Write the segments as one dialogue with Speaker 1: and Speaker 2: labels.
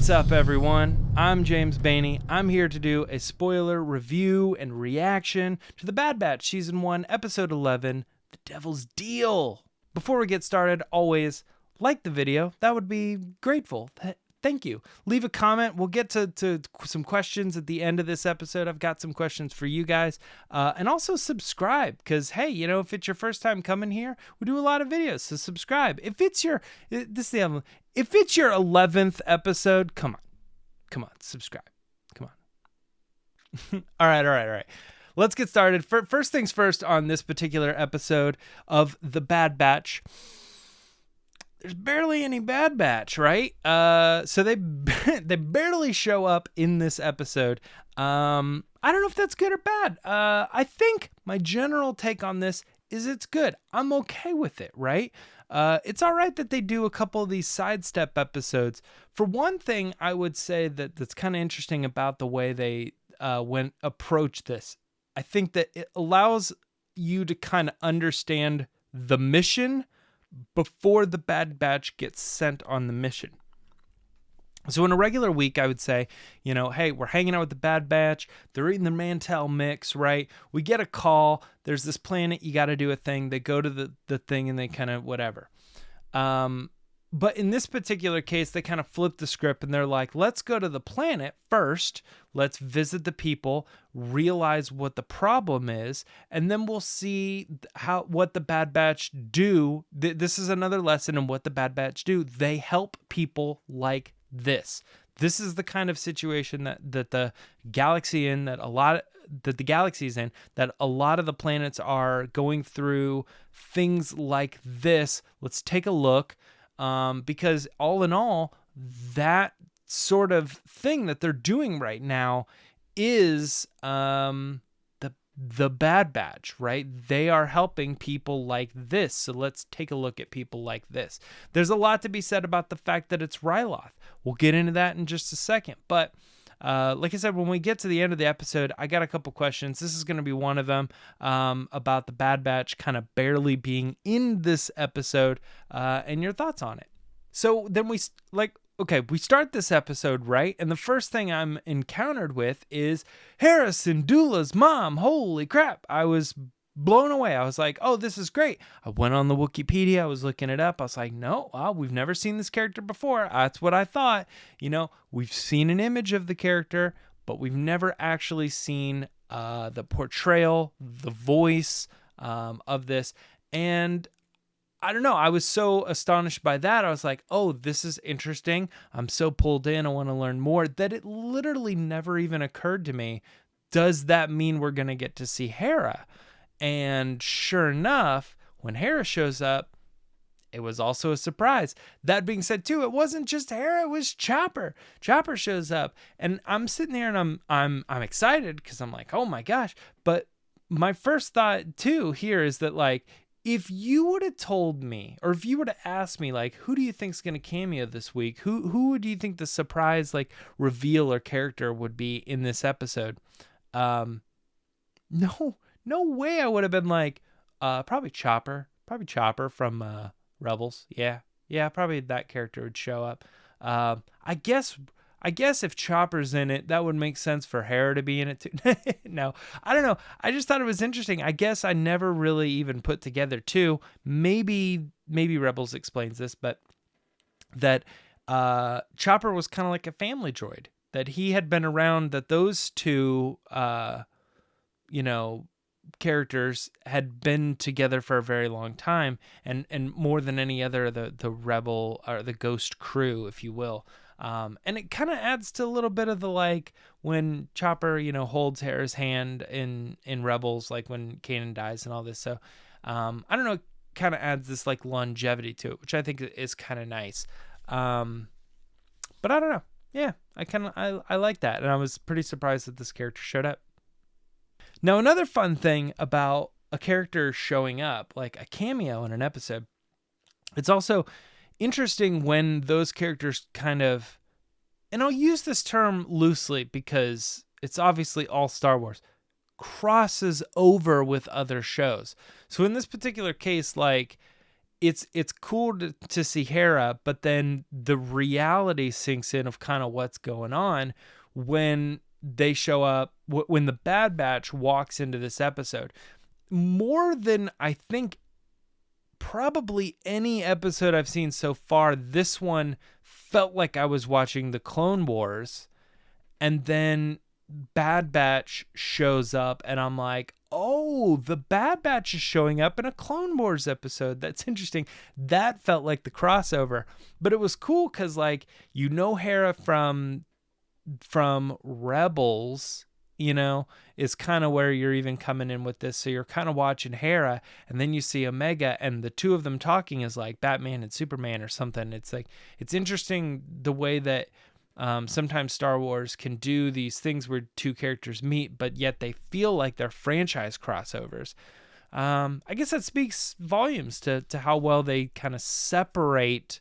Speaker 1: What's up, everyone? I'm James Baney. I'm here to do a spoiler review and reaction to The Bad Batch Season 1, Episode 11, The Devil's Deal. Before we get started, always like the video. That would be grateful. Thank you. Leave a comment. We'll get to some questions at the end of this episode. I've got some questions for you guys. And also subscribe, because, hey, you know, if it's your first time coming here, we do a lot of videos, so subscribe. If it's your, if it's your 11th episode, come on, subscribe. Come on. All right. Let's get started. First things first on this particular episode of The Bad Batch. There's barely any Bad Batch, right? So they barely show up in this episode. I don't know if that's good or bad. I think my general take on this is it's good. I'm okay with it, right? It's all right that they do a couple of these sidestep episodes. For one thing, I would say that's kind of interesting about the way they approach this. I think that it allows you to kind of understand the mission before the Bad Batch gets sent on the mission. So in a regular week, I would say, you know, hey, we're hanging out with the Bad Batch. They're eating the Mantel mix, right? We get a call. There's this planet. You got to do a thing. They go to the thing and they kind of whatever. But in this particular case, they kind of flip the script and they're like, let's go to the planet first. Let's visit the people, realize what the problem is, and then we'll see what the Bad Batch do. This is another lesson in what the Bad Batch do. They help people like this. This is the kind of situation that the galaxy in that the galaxy's in, that a lot of the planets are going through things like this. Let's take a look. Because all in all, that sort of thing that they're doing right now is the Bad Batch, right? They are helping people like this. So let's take a look at people like this. There's a lot to be said about the fact that it's Ryloth. We'll get into that in just a second. But like I said, when we get to the end of the episode, I got a couple questions. This is going to be one of them, about the Bad Batch kind of barely being in this episode, and your thoughts on it. So then we start this episode, right? And the first thing I'm encountered with is Cham Syndula's mom. Holy crap. I was blown away. I was like, oh, this is great. I went on the Wikipedia. I was looking it up. I was like, no, we've never seen this character before. That's what I thought. You know, we've seen an image of the character, but we've never actually seen the portrayal, the voice of this. And I don't know. I was so astonished by that. I was like, oh, this is interesting. I'm so pulled in. I want to learn more, that it literally never even occurred to me. Does that mean we're going to get to see Hera? And sure enough, when Hera shows up, it was also a surprise. That being said, too, it wasn't just Hera, it was Chopper. Chopper shows up, and I'm sitting there and I'm excited because I'm like, oh my gosh. But my first thought too here is that, like, if you would have told me, or if you would have asked me, like, who do you think's going to cameo this week? Who do you think the surprise, like, reveal or character would be in this episode? No way I would have been like, probably Chopper from Rebels. Yeah, probably that character would show up. I guess if Chopper's in it, that would make sense for Hera to be in it too. No, I don't know. I just thought it was interesting. I guess I never really even put together too. Maybe Rebels explains this, but that Chopper was kind of like a family droid, that he had been around, that those two, characters had been together for a very long time, and more than any other, the Rebel or the Ghost crew, if you will. And it kind of adds to a little bit of the, like, when Chopper, holds Hera's hand in Rebels, like when Kanan dies and all this. So, I don't know, it kind of adds this, like, longevity to it, which I think is kind of nice. But I don't know. Yeah, I like that. And I was pretty surprised that this character showed up. Now, another fun thing about a character showing up, like a cameo in an episode, it's also interesting when those characters kind of, and I'll use this term loosely because it's obviously all Star Wars, crosses over with other shows. So in this particular case, like, it's cool to see Hera, but then the reality sinks in of kind of what's going on when they show up, when the Bad Batch walks into this episode. More than I think probably any episode I've seen so far, this one felt like I was watching the Clone Wars, and then Bad Batch shows up and I'm like, oh, the Bad Batch is showing up in a Clone Wars episode. That's interesting. That felt like the crossover, but it was cool because, like, you know, Hera from Rebels, you know, is kind of where you're even coming in with this. So you're kind of watching Hera, and then you see Omega, and the two of them talking is like Batman and Superman or something. It's like, it's interesting the way that sometimes Star Wars can do these things where two characters meet, but yet they feel like they're franchise crossovers. I guess that speaks volumes to how well they kind of separate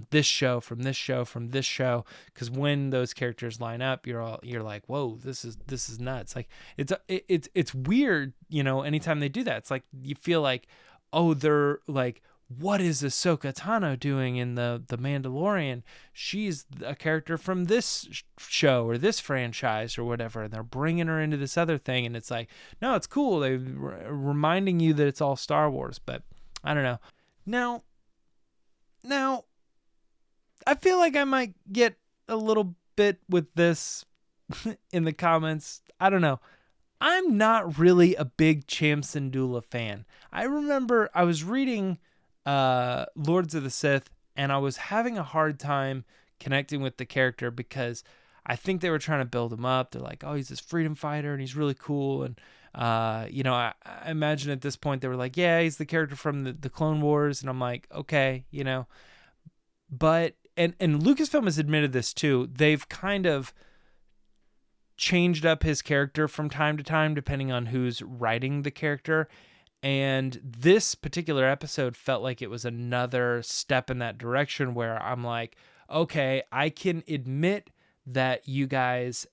Speaker 1: this show from this show from this show, because when those characters line up, you're like, whoa, this is nuts. Like, it's weird, you know, anytime they do that. It's like you feel like, oh, they're like, what is Ahsoka Tano doing in the Mandalorian? She's a character from this show or this franchise or whatever, and they're bringing her into this other thing, and it's like, no, it's cool. They're reminding you that it's all Star Wars, but I don't know. Now, I feel like I might get a little bit with this in the comments. I don't know. I'm not really a big Cham Syndula fan. I remember I was reading Lords of the Sith, and I was having a hard time connecting with the character because I think they were trying to build him up. They're like, oh, he's this freedom fighter and he's really cool. And, you know, I imagine at this point they were like, yeah, he's the character from the Clone Wars. And I'm like, okay, you know, but, and Lucasfilm has admitted this too. They've kind of changed up his character from time to time, depending on who's writing the character. And this particular episode felt like it was another step in that direction where I'm like, okay, I can admit that you guys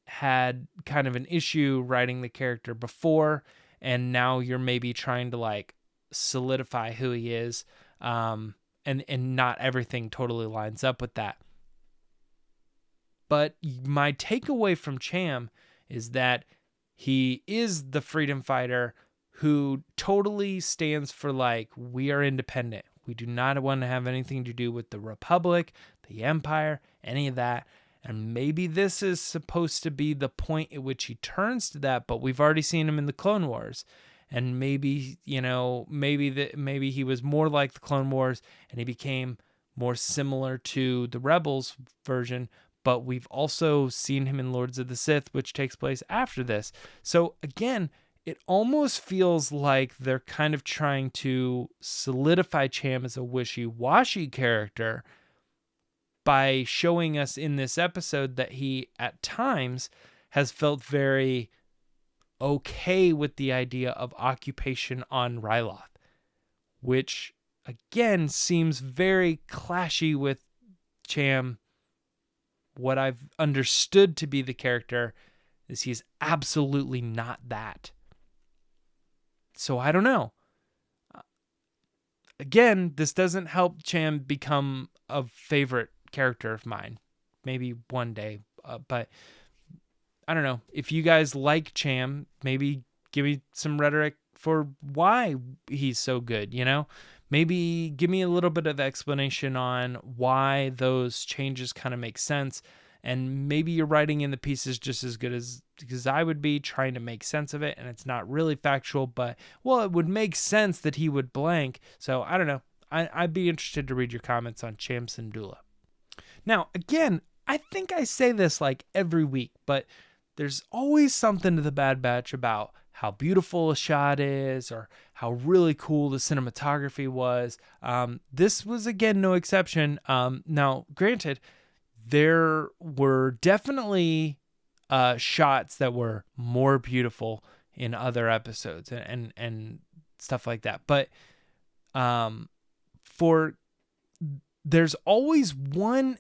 Speaker 1: had kind of an issue writing the character before, and now you're maybe trying to like solidify who he is. And not everything totally lines up with that. But my takeaway from Cham is that he is the freedom fighter who totally stands for, like, we are independent. We do not want to have anything to do with the Republic, the Empire, any of that. And maybe this is supposed to be the point at which he turns to that, but we've already seen him in the Clone Wars. And maybe, you know, maybe he was more like the Clone Wars and he became more similar to the Rebels version, but we've also seen him in Lords of the Sith, which takes place after this. So again, it almost feels like they're kind of trying to solidify Cham as a wishy-washy character by showing us in this episode that he, at times, has felt very okay with the idea of occupation on Ryloth, which, again, seems very clashy with Cham. What I've understood to be the character is he's absolutely not that. So I don't know. Again, this doesn't help Cham become a favorite character of mine. Maybe one day, but I don't know. If you guys like Cham, maybe give me some rhetoric for why he's so good, you know? Maybe give me a little bit of explanation on why those changes kind of make sense. And maybe you're writing in the pieces just as good as because I would be trying to make sense of it, and it's not really factual, but, well, it would make sense that he would blank. So I don't know. I'd be interested to read your comments on Cham Syndula. Now, again, I think I say this like every week, but there's always something to the Bad Batch about how beautiful a shot is or how really cool the cinematography was. This was, again, no exception. Now, granted, there were definitely shots that were more beautiful in other episodes and stuff like that. But there's always one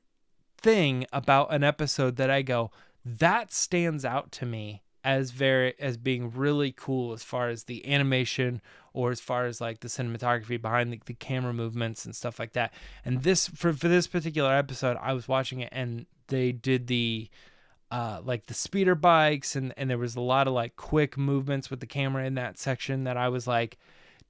Speaker 1: thing about an episode that I go, that stands out to me as being really cool as far as the animation or as far as like the cinematography behind the camera movements and stuff like that. And this for this particular episode, I was watching it and they did the like the speeder bikes and there was a lot of like quick movements with the camera in that section that I was like,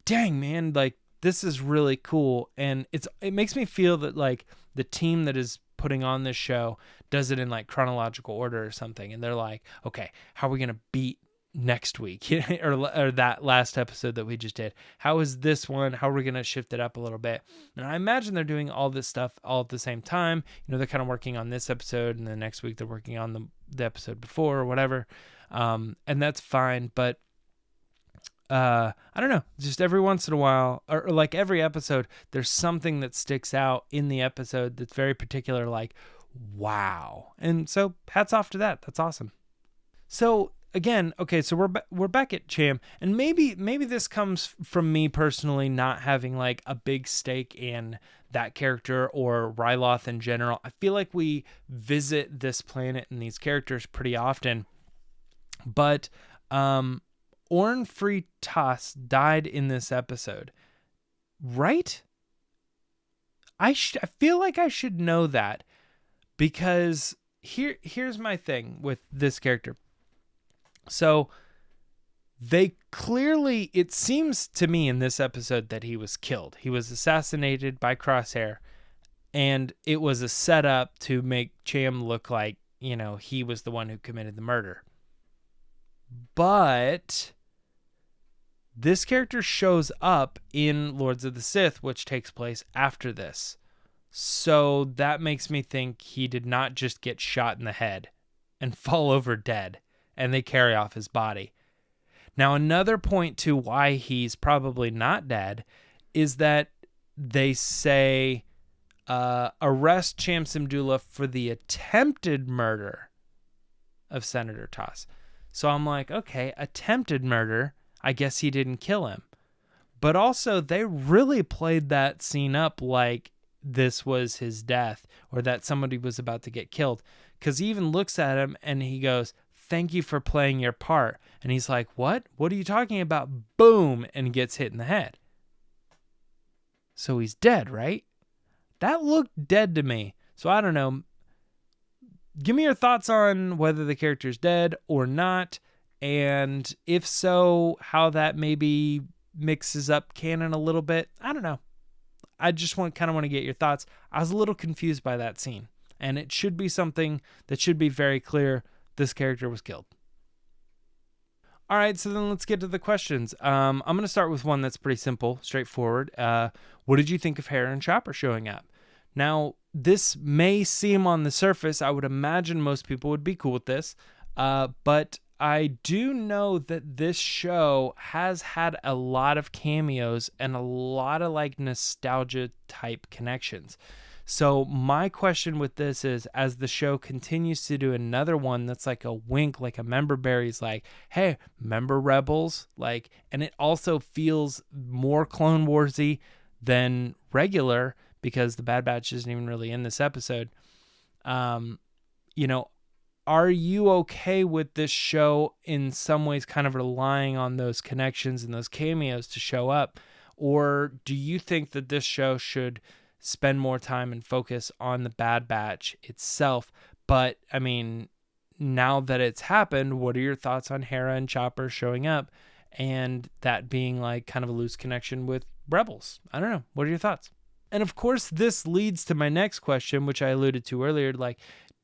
Speaker 1: dang man, like this is really cool. And it makes me feel that like the team that is putting on this show does it in like chronological order or something. And they're like, okay, how are we going to beat next week or that last episode that we just did? How is this one? How are we going to shift it up a little bit? And I imagine they're doing all this stuff all at the same time. You know, they're kind of working on this episode and the next week they're working on the episode before or whatever. And that's fine. But I don't know, just every once in a while, or like every episode, there's something that sticks out in the episode that's very particular, like, wow. And so hats off to that. That's awesome. So again, okay, so we're back at Cham, and maybe this comes from me personally not having like a big stake in that character or Ryloth in general. I feel like we visit this planet and these characters pretty often, but Oran Frit died in this episode, right? I feel like I should know that, because here's my thing with this character. So they clearly, it seems to me in this episode that he was killed. He was assassinated by Crosshair, and it was a setup to make Cham look like, you know, he was the one who committed the murder. But this character shows up in Lords of the Sith, which takes place after this. So that makes me think he did not just get shot in the head and fall over dead, and they carry off his body. Now, another point to why he's probably not dead is that they say, arrest Cham Syndula for the attempted murder of Senator Toss. So I'm like, okay, attempted murder. I guess he didn't kill him. But also, they really played that scene up like this was his death or that somebody was about to get killed. Because he even looks at him and he goes, thank you for playing your part. And he's like, what? What are you talking about? Boom! And gets hit in the head. So he's dead, right? That looked dead to me. So I don't know. Give me your thoughts on whether the character's dead or not. And if so, how that maybe mixes up canon a little bit. I don't know. I just want to get your thoughts. I was a little confused by that scene. And it should be something that should be very clear. This character was killed. All right, so then let's get to the questions. I'm going to start with one that's pretty simple, straightforward. What did you think of Hera and Chopper showing up? Now, this may seem on the surface, I would imagine most people would be cool with this, but I do know that this show has had a lot of cameos and a lot of like nostalgia type connections. So my question with this is, as the show continues to do another one that's like a wink, like a member berry's like, hey, remember Rebels? Like, and it also feels more Clone Warsy than regular because the Bad Batch isn't even really in this episode. You know, are you okay with this show in some ways kind of relying on those connections and those cameos to show up? Or do you think that this show should spend more time and focus on the Bad Batch itself? But, I mean, now that it's happened, what are your thoughts on Hera and Chopper showing up and that being like kind of a loose connection with Rebels? I don't know. What are your thoughts? And of course, this leads to my next question, which I alluded to earlier, like,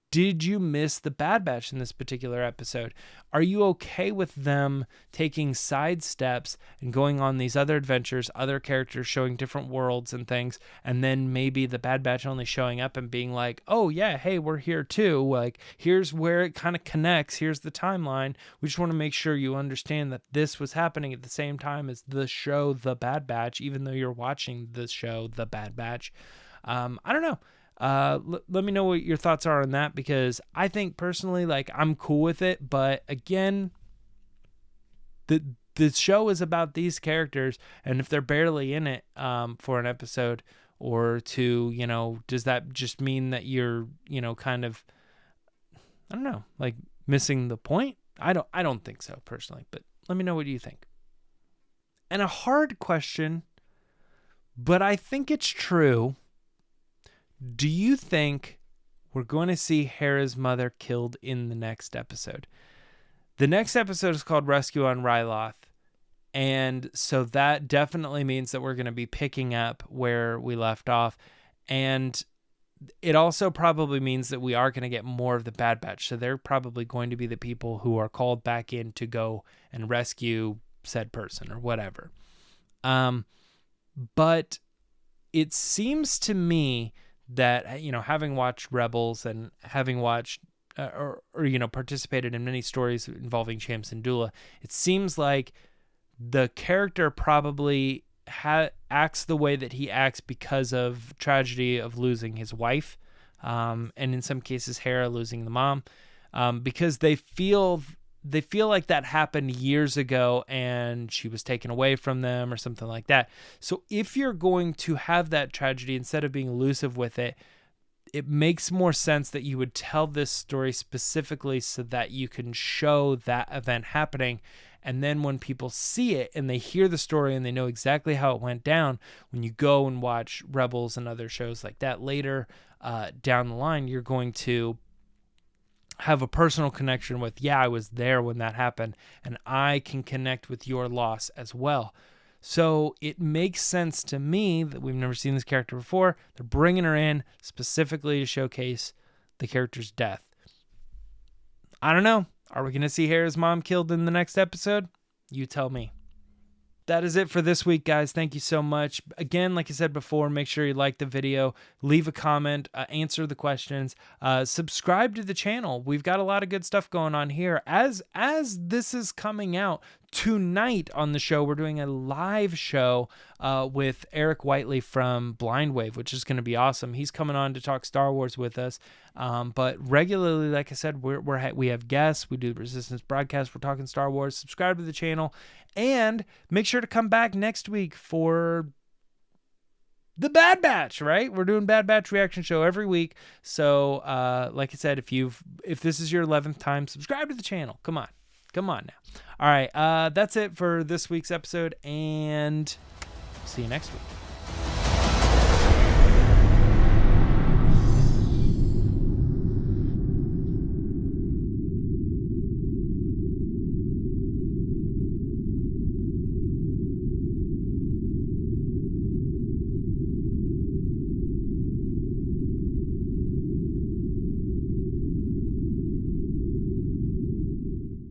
Speaker 1: did you miss the Bad Batch in this particular episode? Are you okay with them taking side steps and going on these other adventures, other characters showing different worlds and things, and then maybe the Bad Batch only showing up and being like, oh yeah, hey, we're here too. Like, here's where it kind of connects. Here's the timeline. We just want to make sure you understand that this was happening at the same time as the show The Bad Batch, even though you're watching the show The Bad Batch. I don't know. Let me know what your thoughts are on that, because I think personally, like, I'm cool with it, but again, the show is about these characters, and if they're barely in it for an episode or two, you know, does that just mean that you're, you know, kind of, I don't know, like missing the point? I don't think so personally, but let me know what you think. And a hard question, but I think it's true. Do you think we're going to see Hera's mother killed in the next episode? The next episode is called Rescue on Ryloth, and so that definitely means that we're going to be picking up where we left off, and it also probably means that we are going to get more of the Bad Batch, so they're probably going to be the people who are called back in to go and rescue said person or whatever. But it seems to me that, you know, having watched Rebels and having watched or you know, participated in many stories involving Cham Syndula, it seems like the character probably acts the way that he acts because of tragedy of losing his wife, and in some cases Hera losing the mom, because they feel like that happened years ago and she was taken away from them or something like that. So if you're going to have that tragedy, instead of being elusive with it, it makes more sense that you would tell this story specifically so that you can show that event happening. And then when people see it and they hear the story and they know exactly how it went down, when you go and watch Rebels and other shows like that later down the line, you're going to have a personal connection with, yeah, I was there when that happened, and I can connect with your loss as well. So it makes sense to me that we've never seen this character before. They're bringing her in specifically to showcase the character's death. I don't know. Are we going to see Hera's mom killed in the next episode? You tell me. That is it for this week, guys. Thank you so much. Again, like I said before, make sure you like the video, leave a comment, answer the questions, subscribe to the channel. We've got a lot of good stuff going on here. As this is coming out tonight on the show, we're doing a live show with Eric Whiteley from Blind Wave, which is going to be awesome. He's coming on to talk Star Wars with us. But regularly, like I said, we have guests. We do Resistance broadcasts. We're talking Star Wars. Subscribe to the channel. And make sure to come back next week for the Bad Batch, right? We're doing Bad Batch reaction show every week. So, like I said, if this is your 11th time, subscribe to the channel. Come on now. All right, that's it for this week's episode, and see you next week.